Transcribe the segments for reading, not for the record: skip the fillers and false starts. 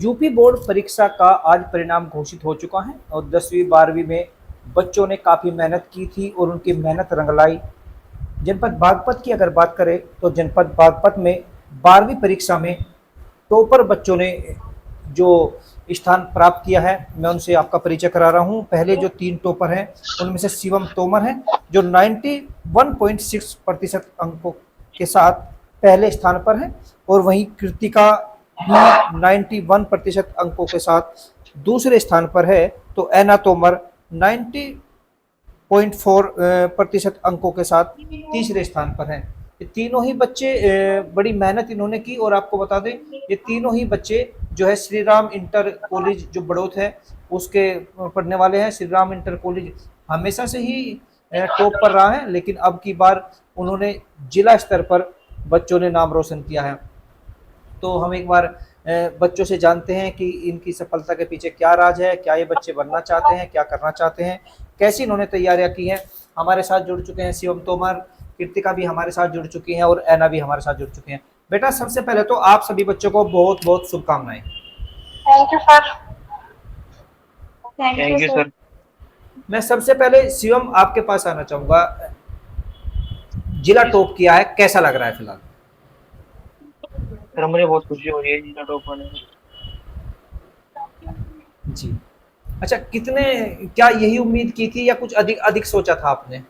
UP board परीक्षा का आज परिणाम घोषित हो चुका है और 10वीं 12वीं में बच्चों ने काफ़ी मेहनत की थी और उनकी मेहनत रंग लाई। जनपद बागपत की अगर बात करें तो जनपद बागपत में 12वीं परीक्षा में टॉपर बच्चों ने जो स्थान प्राप्त किया है, मैं उनसे आपका परिचय करा रहा हूँ। पहले जो 3 टॉपर हैं उनमें से शिवम तोमर हैं जो 91.6% अंकों के साथ पहले स्थान पर है, और वहीं कृतिका भी 91% अंकों के साथ दूसरे स्थान पर है। तो ऐना तोमर 90.4% अंकों के साथ तीसरे स्थान पर हैं। ये तीनों ही बच्चे बड़ी मेहनत इन्होंने की, और आपको बता दें ये तीनों ही बच्चे जो है श्री राम इंटर कॉलेज जो बड़ौत है उसके पढ़ने वाले हैं। श्री राम इंटर कॉलेज हमेशा से ही टॉप पर रहा है, लेकिन अब की बार उन्होंने जिला स्तर पर बच्चों ने नाम रोशन किया है। तो हम एक बार बच्चों से जानते हैं कि इनकी सफलता के पीछे क्या राज है, क्या ये बच्चे बनना चाहते हैं, क्या करना चाहते हैं, कैसी इन्होंने तैयारियां की हैं। हमारे साथ जुड़ चुके हैं शिवम तोमर, कृतिका भी हमारे साथ जुड़ चुकी हैं और ऐना भी हमारे साथ जुड़ चुके हैं। बेटा सबसे पहले तो आप सभी बच्चों को बहुत बहुत शुभकामनाएं। Thank you sir. Thank you thank you sir. Sir. मैं सबसे पहले शिवम आपके पास आना चाहूंगा। जिला जी सर। टॉप किया है, कैसा लग रहा है फिलहाल? सर मुझे बहुत खुशी हो रही है जिला टॉप होने में। जी। अच्छा, कितने, क्या यही उम्मीद की थी या कुछ अधिक अधिक सोचा था आपने?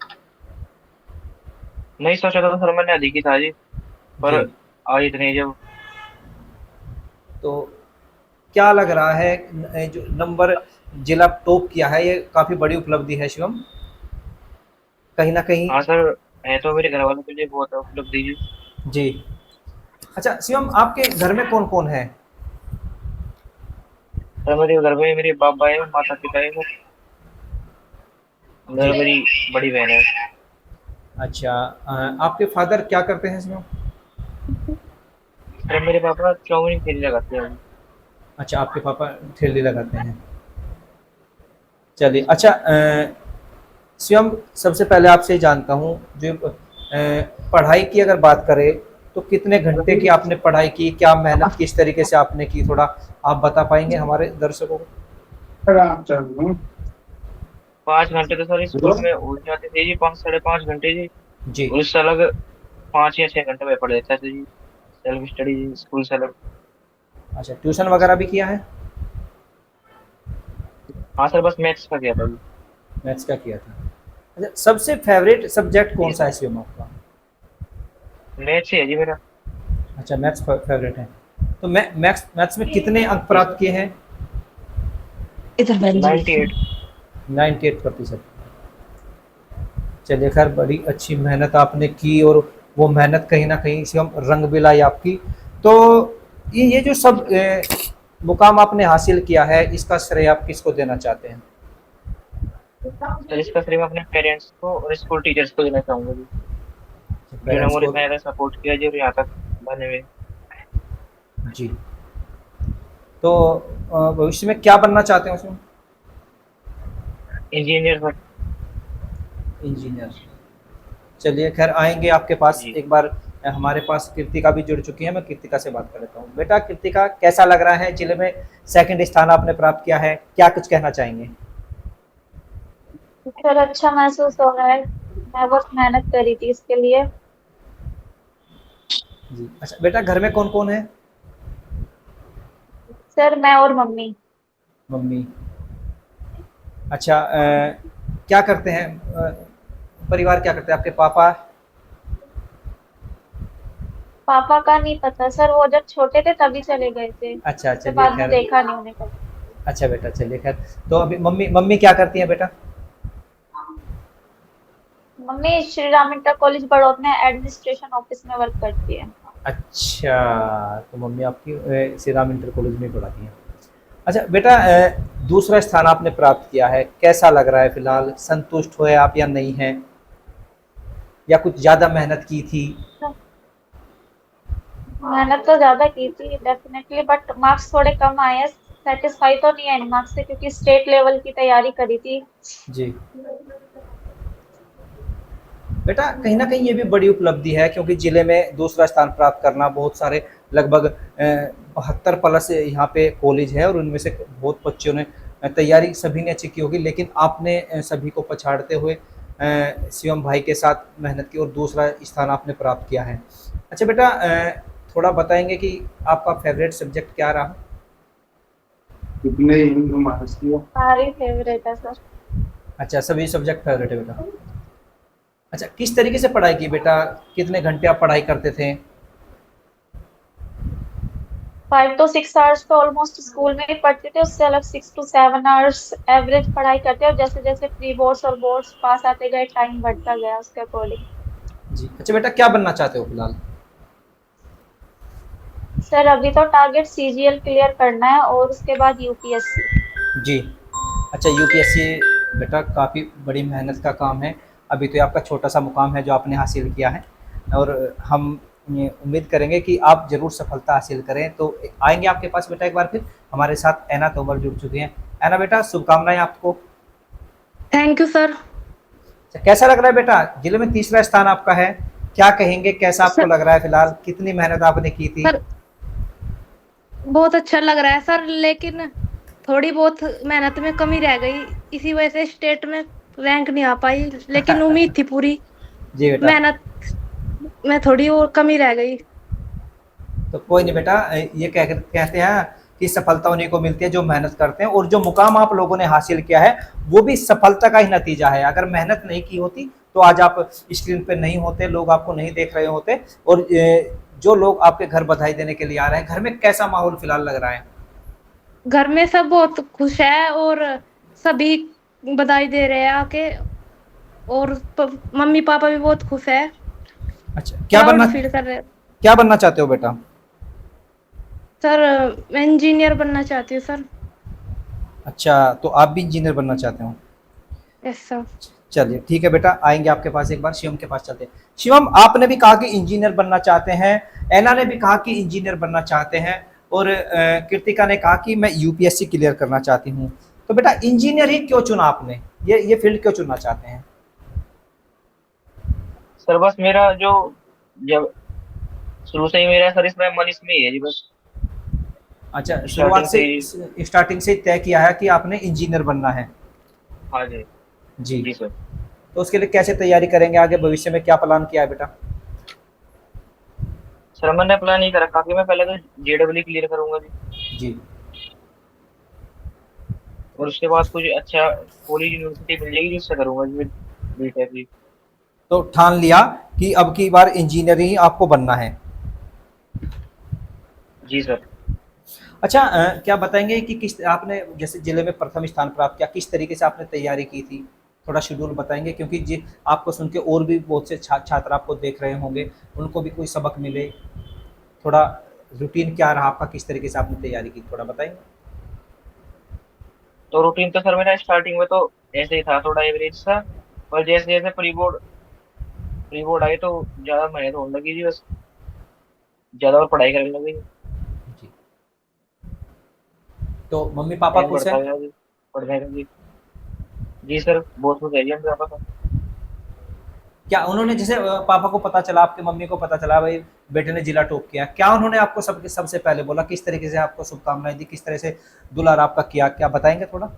नहीं सोचा था सर, मैंने अधिक ही था जी, पर जी। आज इतने जब। तो क्या लग रहा है जो नंबर जिला टॉप किया है ये काफी बड़ी उपलब्धि है शिवम, कहीं ना कहीं? हाँ सर, है तो मेरे घर वालों के लिए बहुत उपलब्धि जी। जी। अच्छा शिवम, आपके घर में कौन कौन है? सर मेरे घर में मेरे बाबा है, माता पिता है सर, जी। मेरी मेरी बड़ी बहन है। अच्छा, आपके फादर क्या करते हैं शिवम? सर मेरे पापा चाउमीन की ठेली लगाते हैं। अच्छा, आपके पापा ठेले लगाते हैं। चलिए, अच्छा शिवम, सबसे पहले आपसे जानता हूँ जो पढ़ाई की अगर बात करें तो कितने घंटे की आपने पढ़ाई की, क्या मेहनत किस तरीके से आपने की, थोड़ा आप बता पाएंगे हमारे दर्शकों को? 5 घंटे तो सर स्कूल में हो जाते थे जी, 5 साढ़े 5 घंटे जी। जी। और उससे अलग 5 या 6 घंटे में पढ़ लेता था जी, सेल्फ स्टडी जी, स्कूल से अलग। अच्छा, ट्यूशन वगैरह भी किया है? हाँ सर, बस मैथ्स का किया था जी। मैथ्स का किया था। अच्छा, सबसे फेवरेट सब्जेक्ट कौन सा है शिवम आपका? मैथ्स ही है जी मेरा। अच्छा, मैथ्स फेवरेट है। तो मैथ्स मैथ्स में कितने अंक प्राप्त किए हैं? इधर बैठ जाओ। 98। 98%। चलिए खैर, बड़ी अच्छी मेहनत आपने की, और वो मेहनत कहीं ना कहीं शिवम रंग भी लाई आपकी। तो ये जो सब मुकाम आपने हासिल किया है, इसका श्रेय आप किसको देना चाहते हैं? सर इसका श्रेय मैं अपने पेरेंट्स को और स्कूल टीचर्स को देना चाहूंगा जी, जिन्होंने पेरेंट्स मुझे को? इतना ज़्यादा सपोर्ट किया जी और यहाँ तक बने हुए। जी। तो भविष्य में क्या बनना चाहते हैं उसमें? Engineer sir. इंजीनियर। चलिए खैर, आएंगे आपके पास जी। एक बार। हमारे पास कृतिका भी जुड़ चुकी है, मैं कृतिका से बात कर लेता हूँ। बेटा कृतिका, कैसा लग रहा है जिले में सेकंड स्थान आपने प्राप्त किया है, क्या कुछ कहना चाहेंगे? सर अच्छा महसूस हो रहा है, मैं बहुत मेहनत करी थी इसके लिए। जी। अच्छा बेटा, घर में कौन कौन है? सर मैं और मम्मी। मम्मी। अच्छा, क्या करते हैं परिवार, क्या करते हैं आपके पापा? पापा का नहीं पता सर, वो जब छोटे थे तभी चले गए थे, अच्छा, उसके चलिए बाद में खैर। देखा नहीं उन्हें कभी। अच्छा बेटा, चलिए खैर। तो अभी मम्मी मम्मी क्या करती हैं बेटा? Mummy Shri Ram inter college Baraud में एडमिनिस्ट्रेशन ऑफिस में वर्क करती है। अच्छा, तो मम्मी आपकी श्री राम इंटर कॉलेज में पढ़ाती हैं। अच्छा बेटा, दूसरा स्थान आपने प्राप्त किया है, कैसा लग रहा है फिलहाल? संतुष्ट हुए आप या नहीं हैं, या कुछ ज़्यादा मेहनत की थी? मेहनत तो ज्यादा की थी डेफिनेटली, बट मार्क्स थोड़े कम आए हैं। सेटिस्फाई तो नहीं है इन मार्क्स से, क्योंकि स्टेट लेवल की तैयारी करी थी। जी। बेटा कहीं ना कहीं ये भी बड़ी उपलब्धि है, क्योंकि जिले में दूसरा स्थान प्राप्त करना बहुत सारे, लगभग 72 प्लस यहाँ पे कॉलेज है और उनमें से बहुत बच्चों ने तैयारी सभी ने अच्छी की होगी, लेकिन आपने सभी को पछाड़ते हुए शिवम भाई के साथ मेहनत की और दूसरा स्थान आपने प्राप्त किया है। अच्छा बेटा, थोड़ा बताएंगे कि आपका फेवरेट सब्जेक्ट क्या रहा? कितने हिंदू महाराष्ट्र सारी फेवरेट है सर। अच्छा, सभी सब्जेक्ट फेवरेट है बेटा। अच्छा, किस तरीके से पढ़ाई की बेटा? कितने घंटे आप पढ़ाई करते थे? 5 to 6 आवर्स तो ऑलमोस्ट स्कूल में ही पढ़ते थे, उससे अलग 6 to 7 आवर्स एवरेज पढ़ाई करते हैं, और जैसे जैसे प्री बोर्ड्स और बोर्ड्स पास आते गए टाइम बढ़ता गया उसके अकॉर्डिंग। जी। अच्छा बेटा, क्या बनना चाहते हो फिलहाल? सर अभी तो टारगेट सीजीएल क्लियर करना है और उसके बाद यूपीएससी। जी। अच्छा, यूपीएससी बेटा काफ़ी बड़ी मेहनत का काम है। अभी तो ये आपका छोटा सा मुकाम है जो आपने हासिल किया है, और हम ये उम्मीद करेंगे कि आप ज़रूर सफलता हासिल करें। तो आएंगे आपके पास बेटा एक बार फिर। हमारे साथ ऐना तोमर जुड़ चुकी हैं। ऐना बेटा, शुभकामनाएं आपको। Thank you sir. अच्छा, कैसा लग रहा है बेटा? जिले में तीसरा स्थान आपका है, क्या कहेंगे? कैसा आपको सर, लग रहा है फिलहाल? कितनी मेहनत आपने की थी? सर बहुत अच्छा लग रहा है सर, लेकिन थोड़ी बहुत मेहनत में कमी रह गई, इसी वजह से स्टेट में रैंक नहीं आ पाई, लेकिन उम्मीद थी पूरी। जी बेटा। मेहनत में थोड़ी और कमी रह गई। तो कोई नहीं बेटा, ये कहते हैं कि सफलता उन्हीं को मिलती है जो मेहनत करते हैं, और जो मुकाम आप लोगों ने हासिल किया है वो भी सफलता का ही नतीजा है। अगर मेहनत नहीं की होती तो आज आप स्क्रीन पे नहीं होते, लोग आपको नहीं देख रहे होते। और जो लोग आपके घर बधाई देने के लिए आ रहे हैं, घर में कैसा माहौल फिलहाल लग रहा है? घर में सब बहुत खुश है और सभी बधाई दे रहे हैं आके, और मम्मी पापा भी बहुत खुश है, अच्छा, प्राउड फील कर रहे हैं। क्या बनना चाहते हो बेटा? सर मैं इंजीनियर बनना चाहती हूँ सर। अच्छा, तो आप भी इंजीनियर बनना चाहते हो? Yes sir. चलिए ठीक है बेटा, आएंगे आपके पास एक बार। शिवम के पास चलते हैं। शिवम, आपने भी कहा कि इंजीनियर बनना चाहते हैं, ऐना ने भी कहा कि इंजीनियर बनना चाहते हैं, और कृतिका ने कहा कि मैं यूपीएससी क्लियर करना चाहती हूँ। तो बेटा, इंजीनियर ही क्यों चुना आपने? ये फील्ड क्यों चुनना चाहते हैं? सर बस मेरा जो जब शुरू से ही मेरा सर इसमें मन इसमें ही है जी बस। अच्छा, शुरुआत स्टार्टिंग से से ही। स्टार्टिंग से तय किया है कि आपने इंजीनियर बनना है? हाँ जी। जी। जी सर। तो उसके लिए कैसे तैयारी करेंगे? आगे भविष्य में क्या प्लान किया है बेटा? सर मैंने प्लान नहीं कर रखा कि मैं पहले तो जेडब्ल्यू क्लियर करूंगा जी, जी। और उसके बाद कुछ अच्छा कॉलेज यूनिवर्सिटी मिल जाएगी जिससे करूंगा जी बीटेक जी। तो ठान लिया कि अब की बार इंजीनियरिंग ही आपको बनना है। जी सर। अच्छा, क्या बताएंगे कि किस आपने जैसे जिले में प्रथम स्थान प्राप्त किया, किस तरीके से आपने तैयारी की थी? थोड़ा शेड्यूल बताएंगे, क्योंकि जी आपको सुन के और भी बहुत से छात्र आपको देख रहे होंगे, उनको भी कोई सबक मिले। थोड़ा रूटीन क्या रहा आपका, किस तरीके से आपने तैयारी की, थोड़ा बताएंगे? तो रूटीन तो सर मेरा स्टार्टिंग में तो ऐसे ही था, थोड़ा एवरेज सा, पर जैसे जैसे प्री बोर्ड आई तो ज्यादा मेहनत होने लगी जी बस, ज्यादा और पढ़ाई करने लगी। जी। तो मम्मी पापा टाइम खुश हैं? बढ़ता गया जी पढ़ने का जी। जी सर बहुत कुछ है जी हम पापा का। क्या उन्होंने जैसे पापा को पता चला, आपके मम्मी को पता चला भाई बेटे ने जिला टॉप किया, क्या उन्होंने आपको सबसे पहले बोला? किस तरीके से आपको शुभकामनाएं दी? किस तरह से दुलार आपका किया, क्या बताएंगे थोड़ा?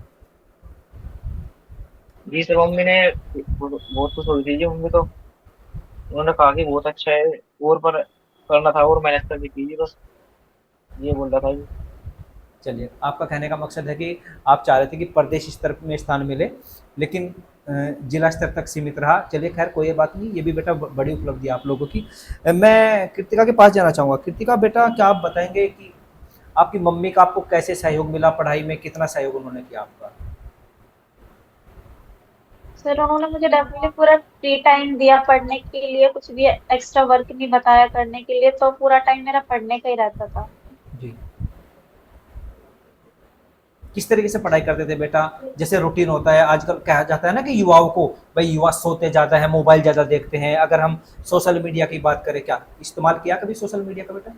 जी सर मम्मी ने बहुत कुछ हुई थी जी मम्मी तो, उन्होंने कहा कि बहुत अच्छा है, और पर करना था और मेहनत करनी थी जी बस, ये बोल रहा था जी। चलिए, आपका कहने का मकसद है कि आप चाह रहे थे कि प्रदेश स्तर में स्थान मिले, लेकिन जिला स्तर तक सीमित रहा। चलिए खैर, कोई बात नहीं, ये भी बेटा बड़ी उपलब्धि है आप लोगों की। मैं कृतिका के पास जाना चाहूँगा। कृतिका बेटा, क्या आप बताएंगे कि आपकी मम्मी का आपको कैसे सहयोग मिला पढ़ाई में? कितना सहयोग उन्होंने किया आपका? सर उन्होंने मुझे डेफिनेटली पूरा फ्री टाइम दिया पढ़ने के लिए, कुछ भी एक्स्ट्रा वर्क नहीं बताया करने के लिए, तो पूरा टाइम मेरा पढ़ने का ही रहता था। जी। किस तरीके से पढ़ाई करते थे बेटा? जैसे रूटीन होता है, आजकल कहा जाता है ना कि युवाओं को, भाई युवा सोते ज़्यादा है, मोबाइल ज़्यादा देखते हैं। अगर हम सोशल मीडिया की बात करें, क्या इस्तेमाल किया कभी सोशल मीडिया का बेटा?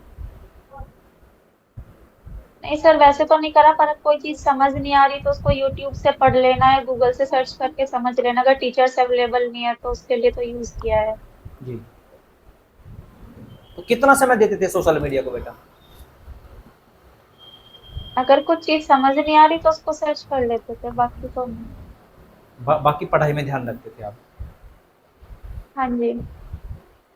नहीं सर, वैसे तो नहीं करा, पर कोई चीज समझ नहीं आ रही तो उसको यूट्यूब से पढ़ लेना है, गूगल से सर्च करके समझ लेना, अगर टीचर्स अवेलेबल नहीं है तो उसके लिए तो यूज किया है। जी। तो कितना समय देते थे सोशल मीडिया को बेटा? अगर कुछ चीज समझ नहीं आ रही तो उसको सर्च कर लेते थे, बाकी तो नहीं। बाकी पढ़ाई में ध्यान रखते थे आप। हाँ जी।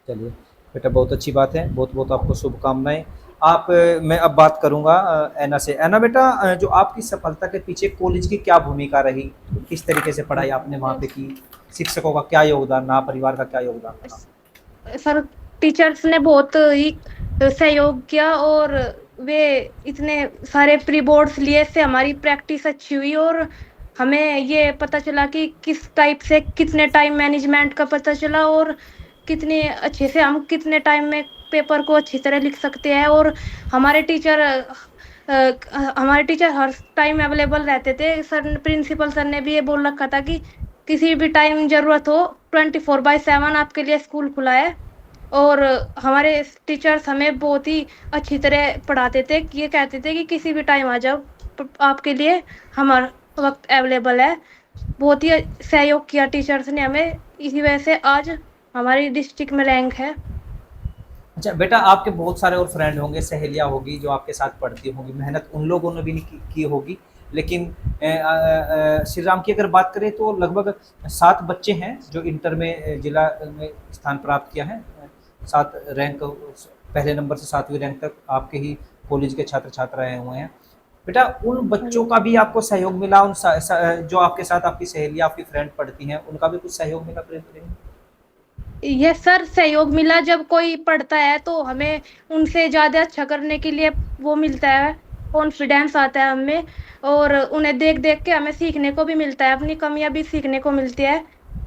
चलिए बेटा, बहुत अच्छी बात है, बहुत बहुत आपको शुभकामनाएं। आप मैं अब बात करूंगा ऐना से। ऐना बेटा, जो आपकी सफलता के पीछे कॉलेज की क्या भूमिका रही, किस तरीके से पढ़ाई आपने वहाँ पे की, शिक्षकों का क्या योगदान रहा, परिवार का क्या योगदान रहा? सर टीचर्स ने बहुत ही सहयोग किया, और वे इतने सारे प्री बोर्ड्स लिए से हमारी प्रैक्टिस अच्छी हुई, और हमें ये पता चला कि किस टाइप से कितने टाइम मैनेजमेंट का पता चला, और कितने अच्छे से हम कितने टाइम में पेपर को अच्छी तरह लिख सकते हैं। और हमारे टीचर हर टाइम अवेलेबल रहते थे। सर प्रिंसिपल सर ने भी ये बोल रखा था कि किसी भी टाइम जरूरत हो 24/7 आपके लिए स्कूल खुला है। और हमारे टीचर्स हमें बहुत ही अच्छी तरह पढ़ाते थे, ये कहते थे कि किसी भी टाइम आ जाओ, आपके लिए हमारा वक्त अवेलेबल है। बहुत ही सहयोग किया टीचर्स ने हमें, इसी वजह से आज हमारी डिस्ट्रिक्ट में रैंक है। अच्छा बेटा, आपके बहुत सारे और फ्रेंड होंगे, सहेलियाँ होगी जो आपके साथ पढ़ती होंगी, मेहनत उन लोगों ने भी नहीं की होगी, लेकिन श्री राम की अगर बात करें तो लगभग 7 बच्चे हैं जो इंटर में जिला में स्थान प्राप्त किया है। 7 रैंक, पहले नंबर से 7वीं रैंक तक आपके ही कॉलेज के छात्र छात्रा रहे हुए हैं। बेटा, उन बच्चों का भी आपको सहयोग मिला, जो आपके साथ आपकी सहेलियाँ, आपकी फ्रेंड पढ़ती हैं, उनका भी कुछ सहयोग मिला प्रेम? यस सर, सहयोग मिला। जब कोई पढ़ता है तो हमें उनसे ज्यादा अच्छा करने के लिए वो मिलता है, कॉन्फिडेंस आता है हमें, और उन्हें देख देख के हमें सीखने को भी मिलता है, अपनी कमियां भी सीखने को मिलती है।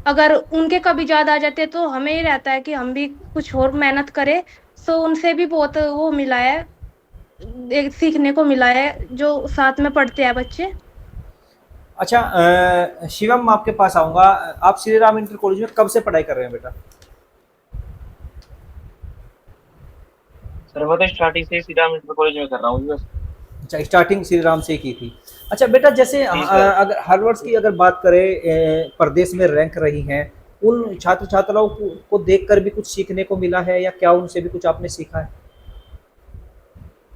अगर उनके कभी ज्यादा आ जाते तो हमें ही रहता है कि हम भी कुछ और मेहनत करें। सो उनसे भी बहुत वो मिला है, एक सीखने को मिला है, जो साथ में पढ़ते हैं बच्चे। अच्छा शिवम, आपके पास आऊँगा। आप श्री राम इंटर कॉलेज में कब से पढ़ाई कर रहे हैं बेटा? सर मैं तो स्टार्टिंग से सीधा इंटर कॉलेज में कर रहा हूँ बस। अच्छा, स्टार्टिंग श्री राम से की थी। अच्छा बेटा, जैसे जी सर। अगर हर वर्ष की अगर बात करें, प्रदेश में रैंक रही हैं, उन छात्र छात्राओं को देखकर भी कुछ सीखने को मिला है, या क्या उनसे भी कुछ आपने सीखा है?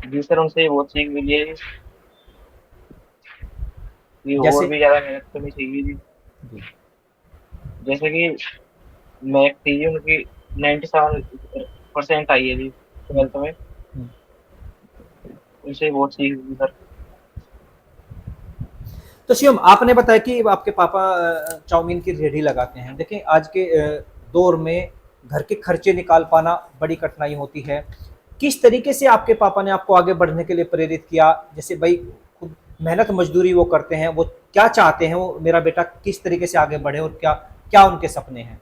जी सर, उनसे बहुत सीख मिली है कि और जैसे भी ज्यादा मेहनत करनी चाहिए जी। जी। जैसे कि मैथ थी जी उनकी 97% आई है जी 12th में, हम्म। उनसे बहुत सीख मिली सर। तो शिवम, आपने बताया कि आपके पापा चाउमीन की रेहड़ी लगाते हैं। देखिए आज के दौर में घर के खर्चे निकाल पाना बड़ी कठिनाई होती है। किस तरीके से आपके पापा ने आपको आगे बढ़ने के लिए प्रेरित किया? जैसे भाई खुद मेहनत मजदूरी वो करते हैं, वो क्या चाहते हैं, वो मेरा बेटा किस तरीके से आगे बढ़े, और क्या क्या उनके सपने हैं?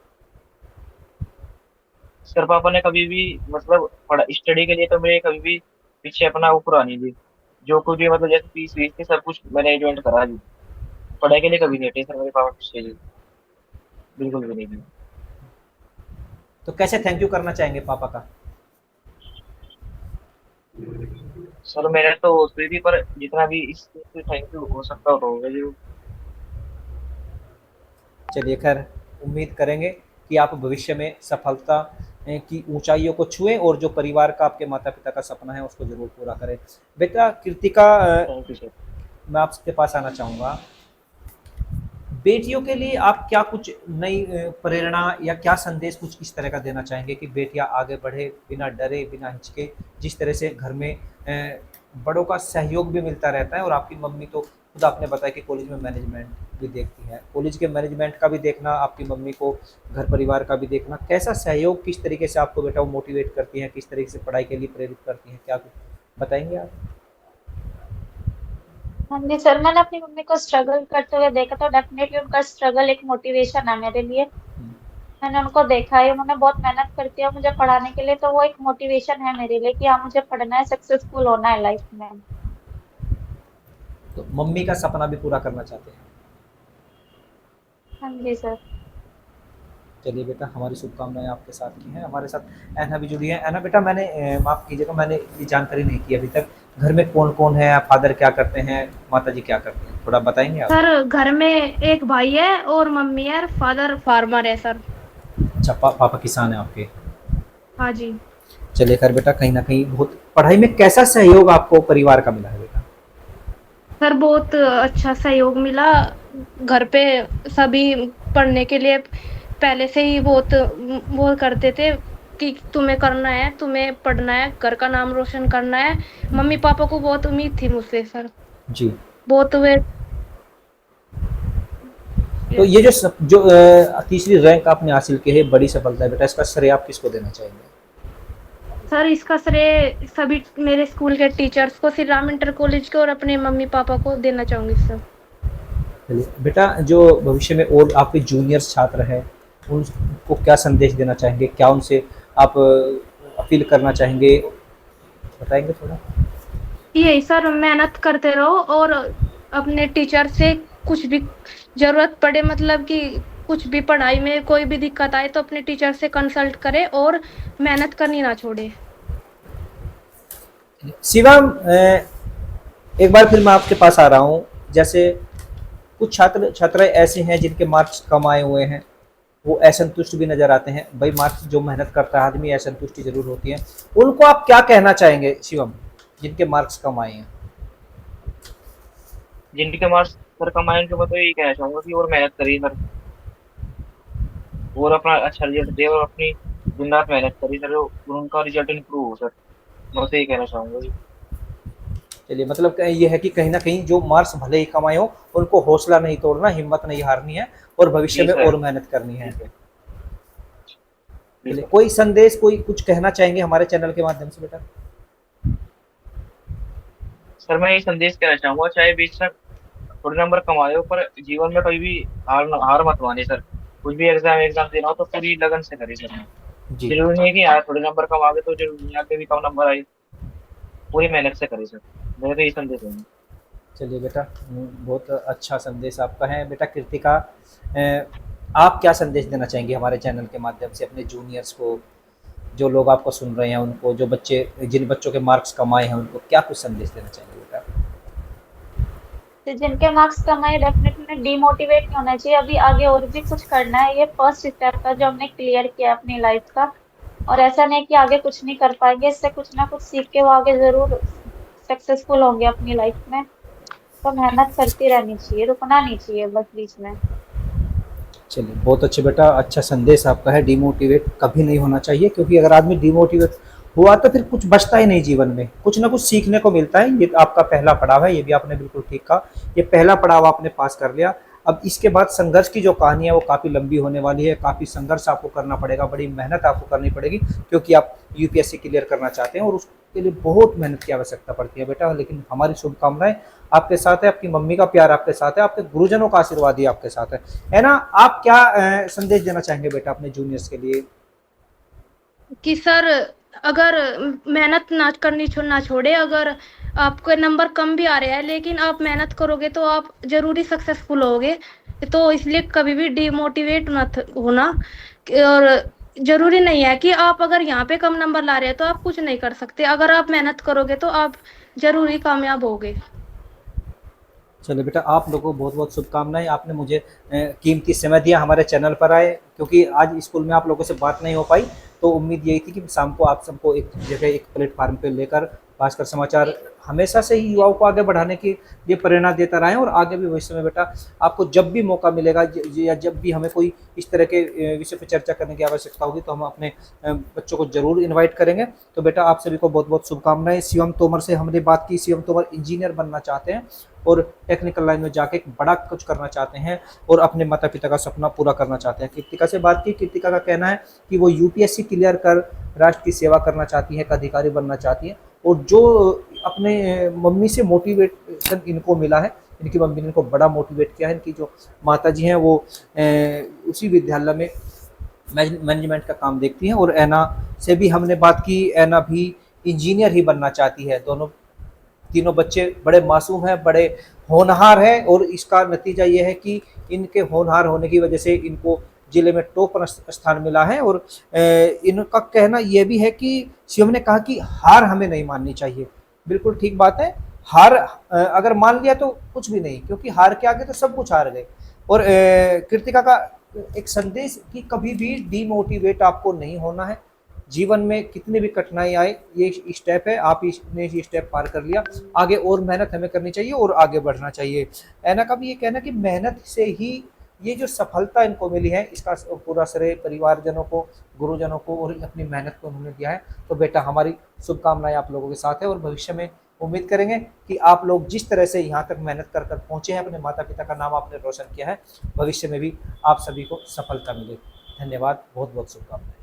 सर पापा ने कभी भी मतलब पढ़ा स्टडी के लिए तो मेरे कभी भी पीछे अपना वो पुरानी जी, जो कुछ भी मतलब जैसे फीस वीस थी सब कुछ मैंने एडजस्ट करा जी। पढ़ाई के लिए कभी नहीं हटे सर मेरे पापा पीछे जी, बिल्कुल भी नहीं। तो कैसे थैंक यू करना चाहेंगे पापा का? सर मेरे तो उसमें भी, पर जितना भी इस थैंक यू हो सकता हो तो होगा जी। चलिए खैर, उम्मीद करेंगे कि आप भविष्य में सफलता की ऊंचाइयों को छुएं, और जो परिवार का, आपके माता पिता का सपना है उसको जरूर पूरा करें। बेटा कृतिका, थैंक यू सर। मैं आपके पास आना चाहूँगा। बेटियों के लिए आप क्या कुछ नई प्रेरणा या क्या संदेश कुछ इस तरह का देना चाहेंगे कि बेटियां आगे बढ़े बिना डरे, बिना हिचके? जिस तरह से घर में बड़ों का सहयोग भी मिलता रहता है, और आपकी मम्मी तो खुद आपने बताया कि कॉलेज में मैनेजमेंट भी देखती है, कॉलेज के मैनेजमेंट का भी देखना, आपकी मम्मी को घर परिवार का भी देखना, कैसा सहयोग, किस तरीके से आपको बेटा वो मोटिवेट करती हैं, किस तरीके से पढ़ाई के लिए प्रेरित करती हैं, क्या कुछ बताएंगे आप? हाँ जी सर, मैंने अपनी मम्मी को स्ट्रगल करते हुए देखा, तो डेफिनेटली उनका स्ट्रगल एक मोटिवेशन है मेरे लिए। मैंने उनको देखा है, उन्होंने बहुत मेहनत करती है मुझे पढ़ाने के लिए, तो वो एक मोटिवेशन है मेरे लिए कि हाँ मुझे पढ़ना है, सक्सेसफुल होना है लाइफ में। तो मम्मी का सपना भी पूरा करना चाहते हैं। हाँ जी सर। चलिए बेटा, हमारी शुभकामनाएं आपके साथ की हैं। हमारे साथ ऐना भी जुड़ी है। ऐना बेटा, मैंने माफ़ कीजिएगा, मैंने ये जानकारी नहीं की अभी तक, घर में कौन कौन है, फादर क्या करते हैं, माता जी क्या करते हैं, थोड़ा बताएंगे आप? सर घर में एक भाई है और मम्मी है, फादर फार्मर है सर। अच्छा, पापा किसान है आपके? हाँ जी। चलिए खैर बेटा, कहीं ना कहीं बहुत पढ़ाई में कैसा सहयोग आपको परिवार का मिला है बेटा? सर बहुत अच्छा सहयोग मिला। घर पे सभी पढ़ने के लिए पहले से ही बहुत वो करते थे कि तुम्हें करना है, तुम्हें पढ़ना है, घर का नाम रोशन करना है। मम्मी पापा को बहुत उम्मीद थी मुझसे सर। जी। बहुत वे तो ये जो तीसरी रैंक आपने हासिल की है, बड़ी सफलता है बेटा, इसका श्रेय आप किसको देना चाहेंगे? सर इसका श्रेय सभी मेरे स्कूल के टीचर्स को, श्री राम इंटर कॉलेज को और अपने मम्मी पापा को देना चाहूंगी सर। चलिए बेटा, जो भविष्य में और आपके जूनियर छात्र हैं उनको क्या संदेश देना चाहेंगे, क्या उनसे आप अपील करना चाहेंगे, बताएंगे थोड़ा? यही सर, मेहनत करते रहो और अपने टीचर से कुछ भी जरूरत पड़े, मतलब कि कुछ भी पढ़ाई में कोई भी दिक्कत आए तो अपने टीचर से कंसल्ट करे और मेहनत करनी ना छोड़े। शिवम, एक बार फिर मैं आपके पास आ रहा हूँ। जैसे कुछ छात्र छात्राएं ऐसे हैं जिनके मार्क्स कम आए हुए हैं, वो असंतुष्ट भी नजर आते हैं। भाई मार्क्स जो मेहनत करता है आदमी, असंतुष्टि जरूर होती है। उनको आप क्या कहना चाहेंगे शिवम, जिनके मार्क्स कम आए हैं? जिनके मार्क्स सर कम आए उनको मैं तो यही कहना चाहूंगा कि और मेहनत करिए सर, और अपना अच्छा रिजल्ट दे, और अपनी दिन रात मेहनत करिए सर, और उनका रिजल्ट इंप्रूव हो सर। मैं तो यही कहना चाहूंगा जी। चलिए, मतलब ये है कि कहीं ना कहीं जो मार्क्स भले ही कम आए हो, उनको हौसला नहीं तोड़ना, हिम्मत नहीं हारनी है और भविष्य जी में सर। और मेहनत करनी है। ठीक है। जी चलिए, सर। कोई संदेश, कोई कुछ कहना चाहेंगे हमारे चैनल के माध्यम से बेटा? सर मैं यही संदेश कहना चाहूंगा, चाहे बेशक थोड़े नंबर कमाए हो, पर जीवन में कभी भी हार मत माने सर। कुछ भी एग्जाम एग्जाम देना हो तो पूरी लगन से करिए सर। जी। जरूरी नहीं है कि यार थोड़े नंबर कम आ गए तो जरूरी नहीं है आगे भी कम नंबर आए, पूरी मेहनत से करिए सर। मेरा तो यही संदेश है। चलिए बेटा, बहुत अच्छा संदेश आपका है। बेटा कृतिका, आप क्या संदेश देना चाहेंगे हमारे चैनल के माध्यम से अपने जूनियर्स को, जो लोग आपको सुन रहे हैं उनको, जो बच्चे, जिन बच्चों के मार्क्स कम आए हैं, उनको क्या कुछ संदेश देना चाहेंगे बेटा? तो जिनके मार्क्स कम आए डेफिनेटली डीमोटिवेट नहीं होना चाहिए, अभी आगे और भी कुछ करना है। ये फर्स्ट स्टेप था जो हमने क्लियर किया अपनी लाइफ का, और ऐसा नहीं कि आगे कुछ नहीं कर पाएंगे, इससे कुछ ना कुछ सीख के वो आगे जरूर सक्सेसफुल होंगे अपनी लाइफ में। तो मेहनत करती रहनी चाहिए, रुकना नहीं चाहिए बस बीच में। चलिए, बहुत अच्छे बेटा, अच्छा संदेश आपका है। डिमोटिवेट कभी नहीं होना चाहिए, क्योंकि अगर आदमी डिमोटिवेट हुआ तो फिर कुछ बचता ही नहीं जीवन में, कुछ ना कुछ सीखने को मिलता है। ये आपका पहला पड़ाव है, ये भी आपने बिल्कुल ठीक कहा। ये पहला पड़ाव आपने पास कर लिया। अब इसके बाद संघर्ष की जो कहानी है वो काफ़ी लंबी होने वाली है, काफ़ी संघर्ष आपको करना पड़ेगा, बड़ी मेहनत आपको करनी पड़ेगी, क्योंकि आप यूपीएससी क्लियर करना चाहते हैं और उसके लिए बहुत मेहनत की आवश्यकता पड़ती है बेटा। लेकिन हमारी शुभकामनाएं आपके साथ है, आपकी मम्मी का प्यार आपके साथ है, आपके गुरुजनों का आशीर्वाद ही आपके साथ है ना? आप क्या संदेश देना चाहेंगे बेटा अपने जूनियर्स के लिए? कि सर अगर मेहनत ना छोड़े, अगर आपके नंबर कम भी आ रहे हैं लेकिन आप मेहनत करोगे तो आप जरूरी सक्सेसफुल होगे। तो इसलिए कभी भी डिमोटिवेट मत होना। और जरूरी नहीं है कि आप अगर यहाँ पे कम नंबर ला रहे हैं तो आप कुछ नहीं कर सकते, अगर आप मेहनत करोगे तो आप जरूरी कामयाब होगे। चलो बेटा, आप लोगों को बहुत बहुत शुभकामनाएं। आपने मुझे कीमती समय दिया, हमारे चैनल पर आए, क्योंकि आज स्कूल में आप लोगों से बात नहीं हो पाई, तो उम्मीद यही थी कि शाम को आप सबको एक जगह, एक प्लेटफार्म पे लेकर भास्कर समाचार हमेशा से ही युवाओं को आगे बढ़ाने की ये प्रेरणा देता रहे, और आगे भी भविष्य में बेटा आपको जब भी मौका मिलेगा या जब भी हमें कोई इस तरह के विषय पर चर्चा करने की आवश्यकता होगी तो हम अपने बच्चों को जरूर इन्वाइट करेंगे। तो बेटा आप सभी को बहुत बहुत शुभकामनाएं। शिवम तोमर से हमने बात की। शिवम तोमर इंजीनियर बनना चाहते हैं और टेक्निकल लाइन में जाके बड़ा कुछ करना चाहते हैं और अपने माता पिता का सपना पूरा करना चाहते हैं। कृतिका से बात की। कृतिका का कहना है कि वो यूपीएससी क्लियर कर राष्ट्र की सेवा करना चाहती है, एक अधिकारी बनना चाहती है, और जो अपने मम्मी से मोटिवेशन इनको मिला है, इनकी मम्मी ने इनको बड़ा मोटिवेट किया है। इनकी जो माता जी हैं वो उसी विद्यालय में मैनेजमेंट का काम देखती हैं, और ऐना से भी हमने बात की। ऐना भी इंजीनियर ही बनना चाहती है। तीनों बच्चे बड़े मासूम हैं, बड़े होनहार हैं, और इसका नतीजा ये है कि इनके होनहार होने की वजह से इनको जिले में टॉप स्थान मिला है। और इनका कहना यह भी है कि शिवम ने कहा कि हार हमें नहीं माननी चाहिए। बिल्कुल ठीक बात है। हार अगर मान लिया तो कुछ भी नहीं, क्योंकि हार के आगे तो सब कुछ हार गए। और कृतिका का एक संदेश कि कभी भी डीमोटिवेट आपको नहीं होना है, जीवन में कितनी भी कठिनाई आए, ये स्टेप है, आप इसने ये स्टेप पार कर लिया, आगे और मेहनत हमें करनी चाहिए और आगे बढ़ना चाहिए। ऐना का भी ये कहना कि मेहनत से ही ये जो सफलता इनको मिली है, इसका पूरा श्रेय परिवारजनों को, गुरुजनों को और अपनी मेहनत को उन्होंने दिया है। तो बेटा हमारी शुभकामनाएं आप लोगों के साथ है और भविष्य में उम्मीद करेंगे कि आप लोग जिस तरह से यहाँ तक मेहनत कर कर पहुँचे हैं, अपने माता पिता का नाम आपने रोशन किया है, भविष्य में भी आप सभी को सफलता मिले। धन्यवाद, बहुत बहुत शुभकामनाएं।